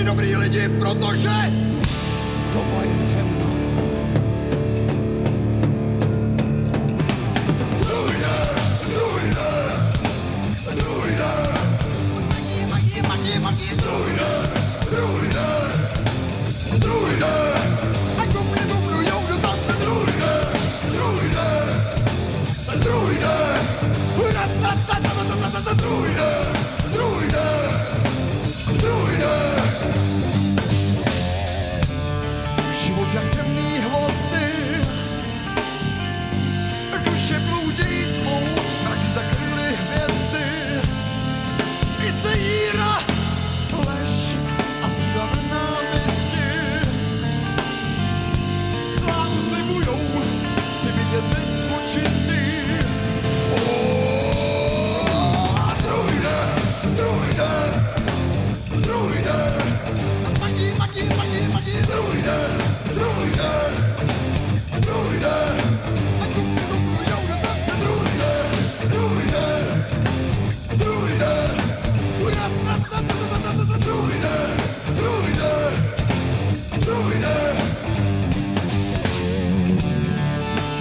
byli dobrý lidi, protože doba je temná. Život jak temný hvozdy, duše bloudí tmou, mraky zakryly hvězdy. I se jíra, lež a síla nenávisti. Slávu slibujou, chci vidět světlo čistý.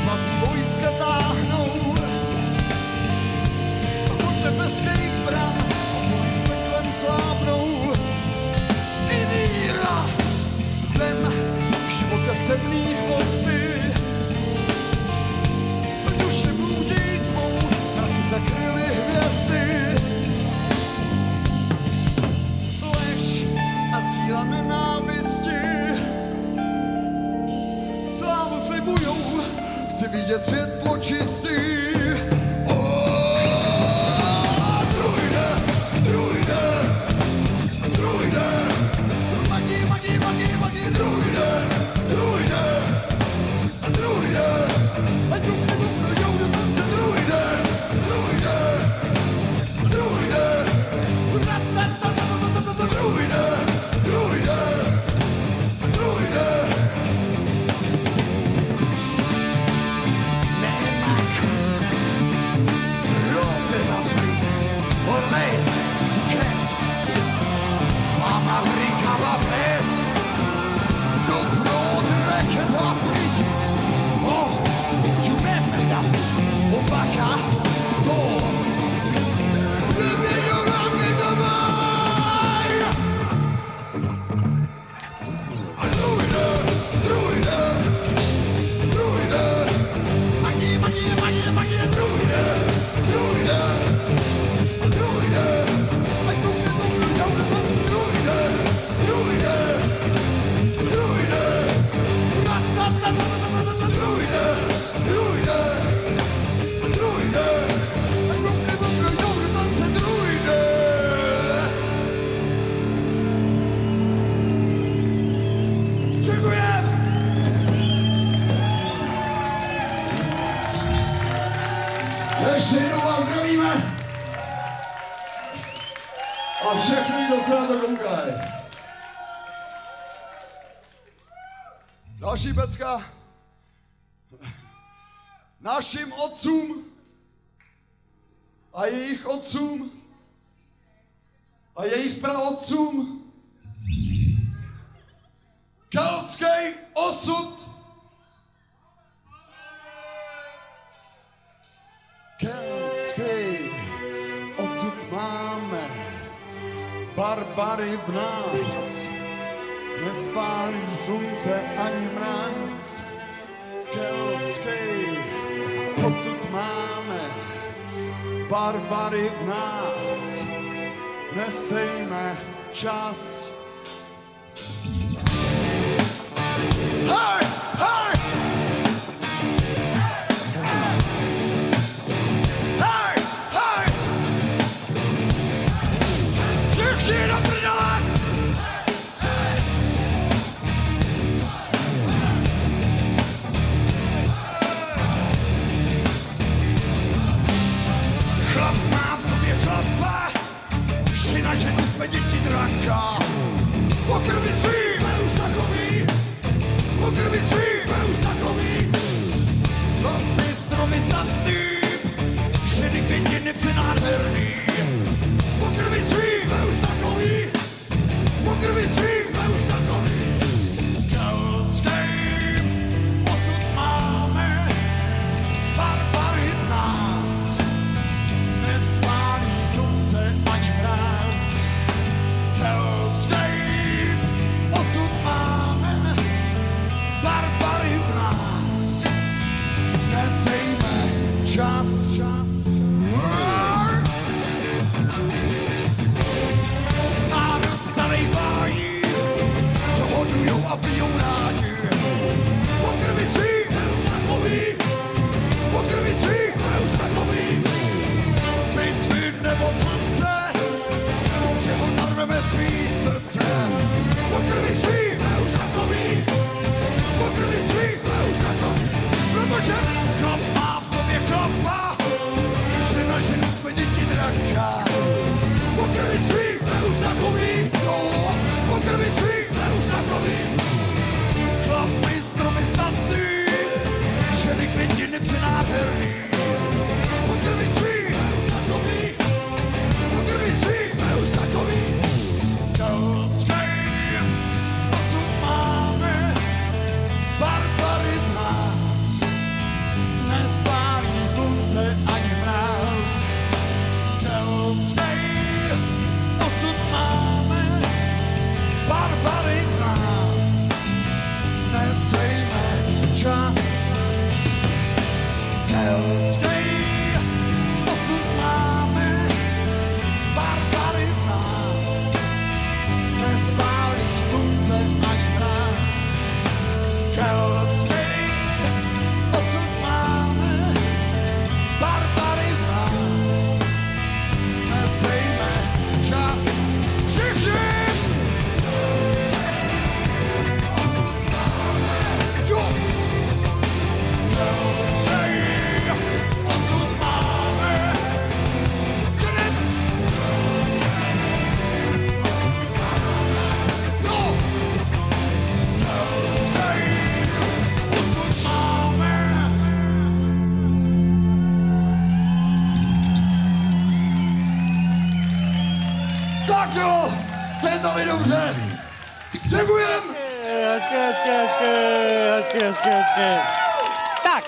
Svatý vojska táhnou od nebeských bran a boj s peklem slábnou. I víra, zem, život jak temný hvozdy. Duše bloudí tmou, mraky zakryly hvězdy. Lež a síla nenávisti. Slávu slibujou, chci vidět světlo čistý. Ještě jednou vás zdravíme a všechny, kdo se na to koukají. Další pecka. Našim otcům a jejich otcům a jejich praotcům keltský osud. Keltský osud máme, barbary v nás, nespálí slunce ani mráz. Keltský osud máme, barbary v nás, nesejme čas. Hej, hej! Hej, hej! Všichni do prdele! Chlap má v sobě chlapa, žena ženu jsme děti draka. a pijou rádi. Po krvi svých jsme už takový, po krvi svých jsme už takový. Bitvy nebo tance, všeho narveme svý srdce. Po krvi svých jsme už takový, po krvi svých jsme už takový. Protože chlap má v sobě chlapa, že na ženu jsme děti draká. Po krvi svých jsme už takový, no, po krvi svých jsme už takový. Chlapy stromy statný, ženy květiny přenádherný. Po krvi svých jsme už takový, po krvi svých jsme už takový. Keltskej odsud máme barbary v nás, nespálí slunce ani mráz. Keltskej odsud máme barbary v nás, nesejme čas. Keltskej odsud máme barbary v nás, nespálí slunce ani mráz. Keltskej odsud máme barbary v nás, nesejme čas. Všichni! Jo! Keltskej odsud máme krev. Jo! Keltskej odsud máme. Tak jo, jste tady dobře. Děkujem. Hezky. Tak,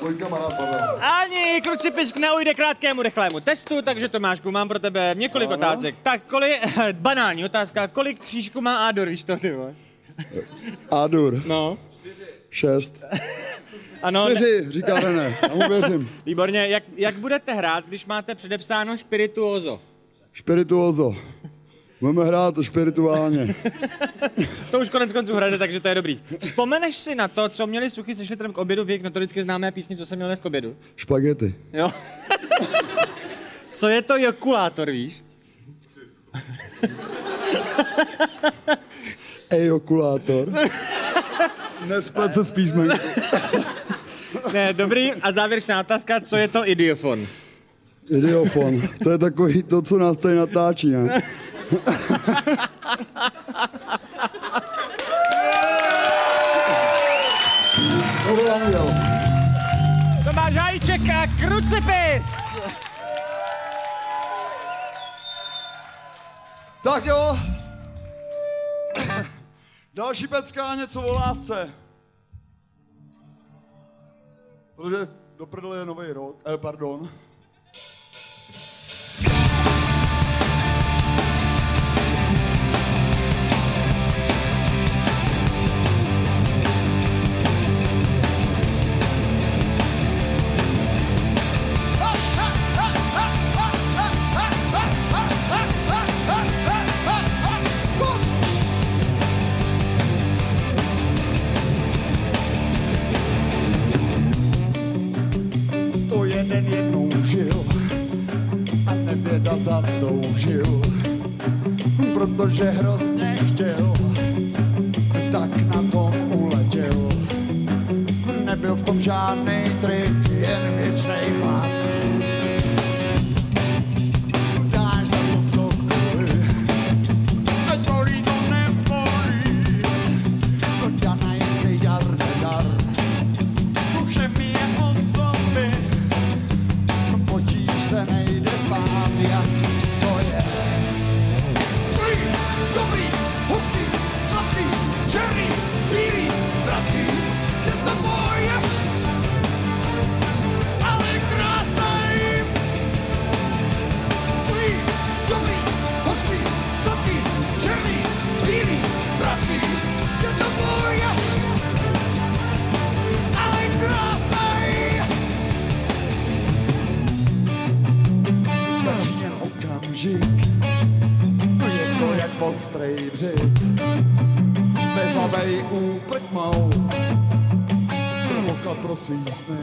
Můj kamarád Pavel. ani krucipisk neujde krátkému rychlému testu, takže Tomášku, mám pro tebe několik otázek. Tak, banální otázka, kolik křížků má Ádor, víš to, ty vole? Adur, No, 6. ano, 4, říká René, já mu věřím. výborně. Jak budete hrát, když máte předepsáno spirituoso? Spirituoso. Budeme hrát to spirituálně. To už konec konců hrajete, takže to je dobrý. Vzpomeneš si na to, co měli Suchy se Šlitrem k obědu, věk notoricky známé písni, co jsem měl dnes k obědu? Špagety. Jo. Co je to jokulátor, víš? Ejokulátor. Nesplet se s písmenky. Ne, dobrý. A závěrečná otázka, co je to idiofon? Idiofon. To je takový to, co nás tady natáčí, ne? Tomáš Hajíček a krucipis! Tak jo. Další pecka, něco o lásce. Protože do prdele je nový rok. Pardon. To jeden jednou žil a nevěda zatoužil, protože hrozně chtěl, tak na tom uletěl. Nebyl v tom žádnej trik, jen věčnej hlad. Dáš za to cokoliv, ať bolí to nebolí, to danajský dar nedar. Chemie osoby, potíž se nejde spát, jak to je. Zlý, dobrý, hořký, sladký, černý, bílý, vratký, je to moje, ale krásný. Zlý, dobrý, hořký, sladký, černý, bílý, vratký, je to moje, ale krásný. Stačí jen okamžik, je to jak ostrej břit. novej úplňmou. Provokat pro svý sny.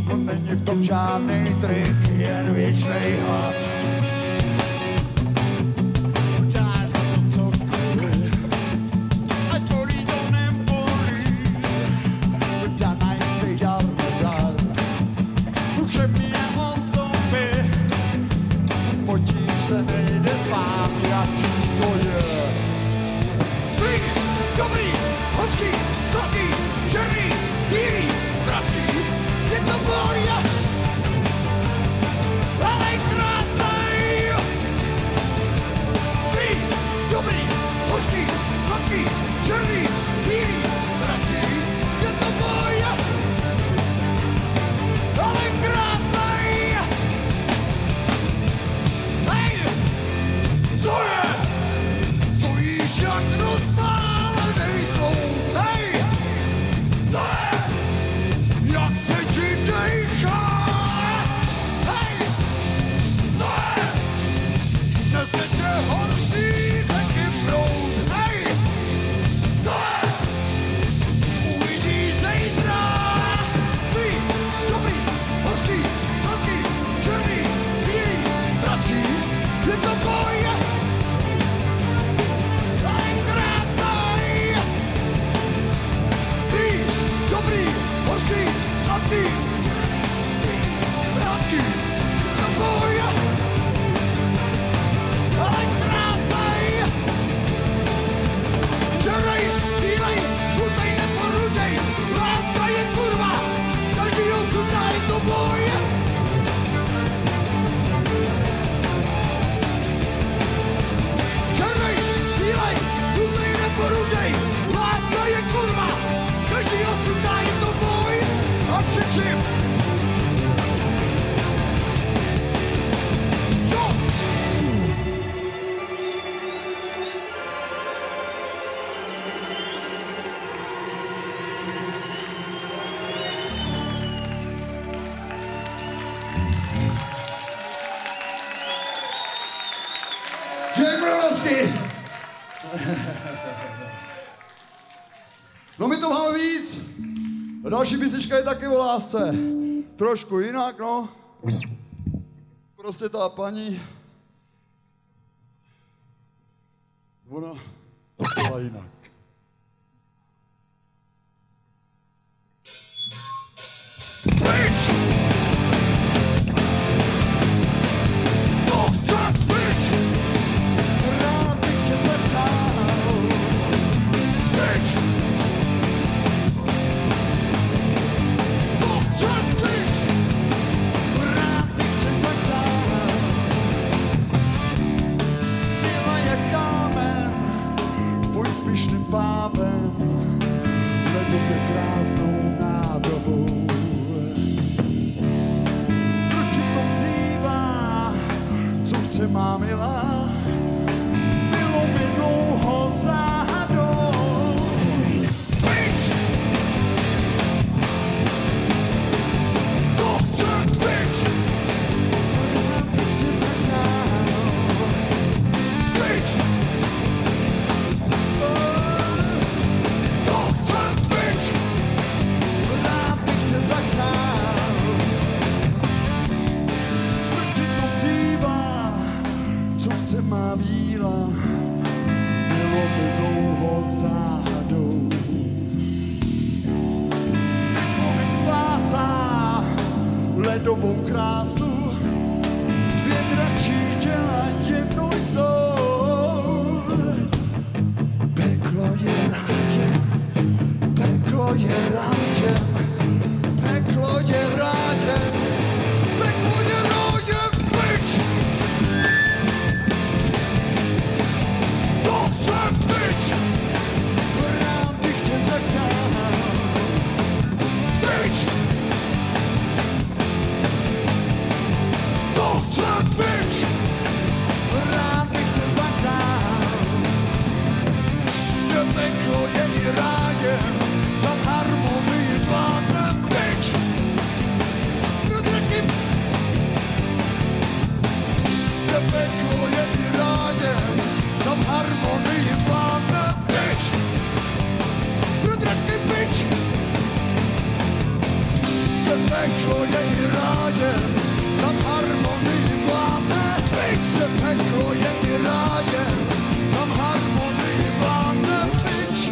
No není v tom žádnej trik, jen věčnej hlad. Dáš za to cokoliv, ať bolí to nebolí. Danaj svej dar nedar, chemie osoby. Potíž se nejde spát, jaký to je. Zlý, dobrý, hořký, sladký, černý, bílý, vratký, je to boj, ale krásnej. Zlý, dobrý, hořký, sladký, černý, bílý, vratký, je to boj, ale krásnej. Hej, co je? Stojíš jak rozpálenej soud. Hej, co je? Jak se ti dejchá? Hej, co je? Nese tě horský řeky proud. Hej, co je? Uvidíš zítra. Zlý, dobrý, hořký, sladký, černý, bílý, vratký, je to boj. Ale krásnej. Zlý, dobrý, hořký, sladký, vratký, je to boj. Ale krásnej. Černej, bílej, žlutej nebo rudej, láska je kurva, každý osudná je to boj. Černej, bílej, žlutej nebo rudej, láska je kurva, každý osudná je to boj. A všečím. Jo! Děkuji hezky. No my to máme víc. A další písnička je taky o lásce. Trošku jinak, no. Prostě ta paní, ona to byla jinak. Pryč! To chce pryč! Rád bych tě zeptal. Pryč! To chce pryč! Rád bych tě zeptal. Byla jak kámen, pojď s pyšným pávem, vedu tě krásnou nádobou. Proč ti to vzývá, co chce má milá, bylo mi dlouho záhadou. Pryč! To chce pryč! Rád bych tě zeptal. Pryč! To chce pryč! Rád bych tě zeptal. Proč ti to vzývá, co chce má víla, bylo mi dlouho záhadou. Teď oheň zvázá ledovou krásu, dvě dračí těla jednou jsou. Peklo je ráděm, peklo je ráděm, peklo je ráděm, peklo je ráděm, pryč! To chce pryč! Rád bych tě zeptal. Pryč! To chce pryč! rájem, tam harmonii vládne, byť se peklo je mi rájem, tam harmonii vládne, byť.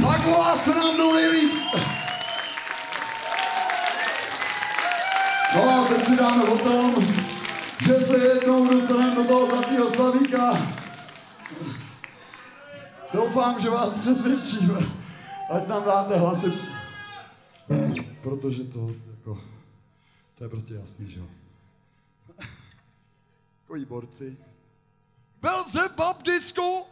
Tak vás se nám dolili. No a teď si dáme o tom, že se jednou dostaneme do toho zlatého slavíka. Doufám, že vás přesvědčím, ať nám dáte hlasy. Protože to je prostě jasný, že jo. Takový borci. Belzebub disco!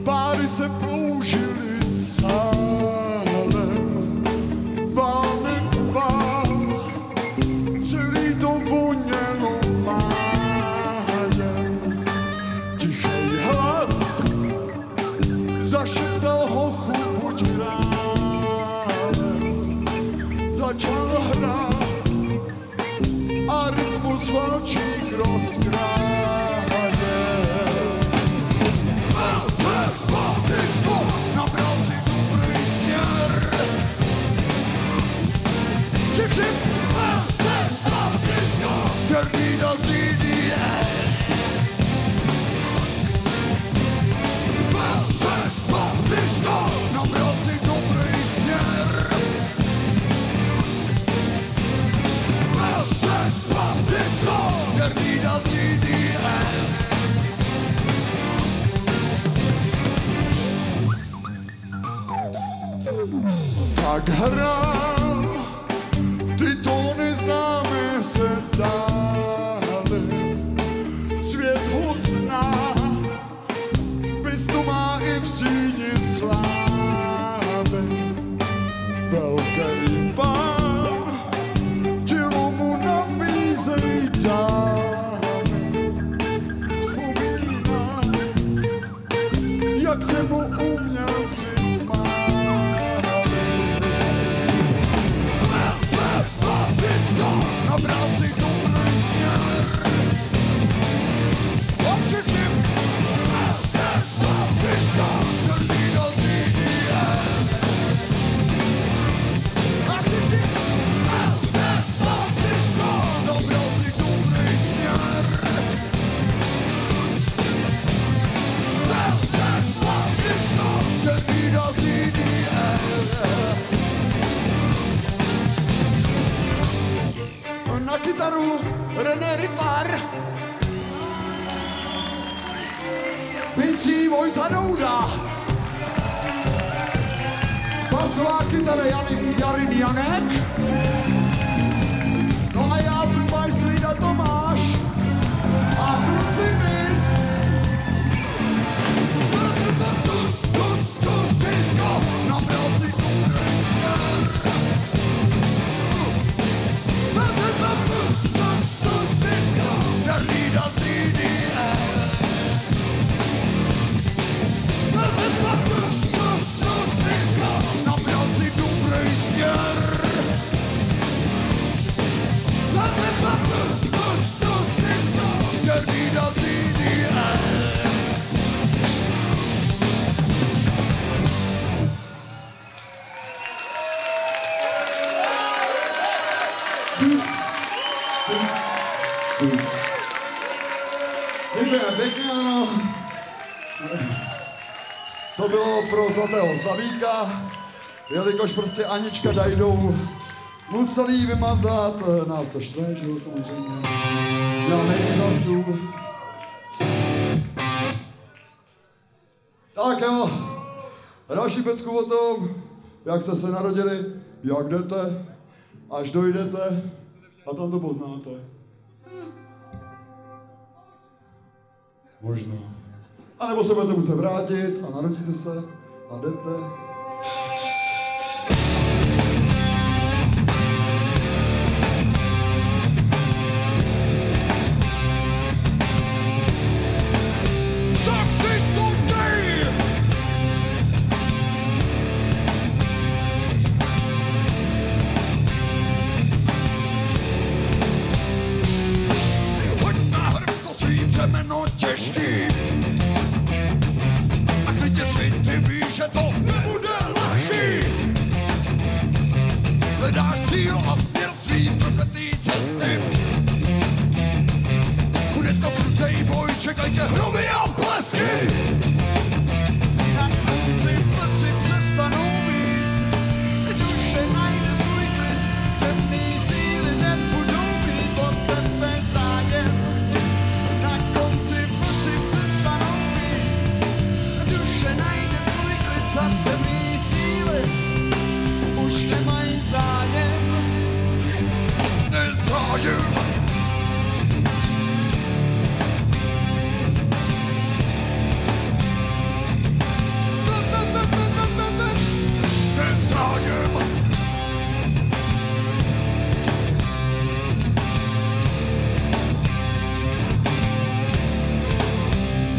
Páry se použili sálem, vám, celý to vonělo májem. Tichej hlas zašeptal hochu buď králem, začal hrát a rytmus valčík rozkrál. Dirty does EDM. Balsek, disco, nabral si dobrý směr. Balsek, disco, dirty does EDM. Tak hrál, ty tóny známe se zdály. Svět ho zná, bys to má i v síni slávy. Velký pán, tělo mu nabízej dámy. Vzpomíná, jak se mu umělci nabral si dobrý směr. Ovšetřím disco, dirty does EDM. Ovšetřím disco, nabral si dobrý směr. Disco, dirty does EDM. Na kytaru René Rypar, bicí Vojta Douda, basová kytara Jarin Janek, no a já jsem váš strýda Tomáš a kluci mis. Disco, nabral si dobrý směr. Dirty does EDM. Nabral si dobrý směr. To bylo pro Zlatého Slavíka, jelikož prostě Anička Dajdou museli jí vymazat, nás to štve, že jo, samozřejmě. Já nejvíc hlasů. Tak jo, další pecku o tom, jak jste se narodili, jak jdete, až dojdete a tam to poznáte. Možná. A nebo se budete muset vrátit a narodíte se a jdete. Břemeno těžký a klidně řvi, ty víš, že to nebude lehký. Hledáš cíl a směr svý prokletý cesty. Bude to krutej boj, čekaj tě hromy a blesky. Na konci plci přestanou být, duše najde svůj klid, temný síly nebudou mít od tebe zájem. Najde svůj klid a temný síly už nemají zájem. Nezájem. Nezájem.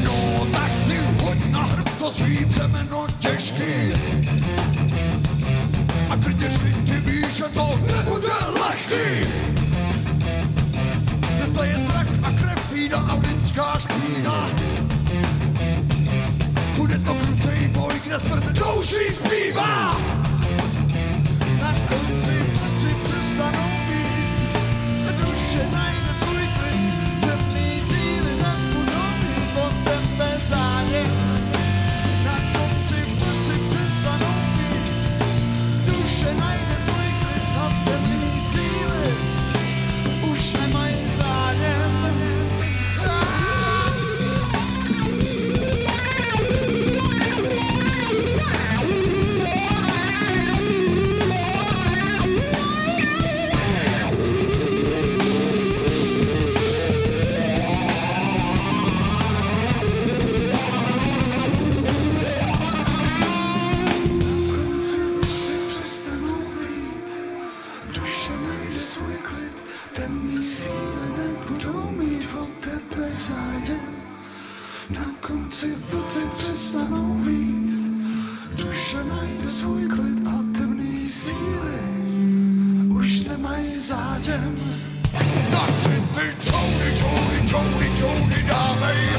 No tak si hoď na hrb to svý břemeno těžký. A klidně řvi, ty víš, že to nebude lehký. Cesta je zrak a krev vída a lidská špína. Bude to krutej boj, kde smrt douší zpívá. Na konci plci přestanou být, duše najde svůj klid, temný síly nebudou mít od tebe zájem. Na konci plci přestanou být, duše najde svůj klid a temný síly už nemají zájem. Na konci vlci přestanou vít, duše najde svůj klid a temný síly už nemají zájem. Tak si ty čoudy dávej,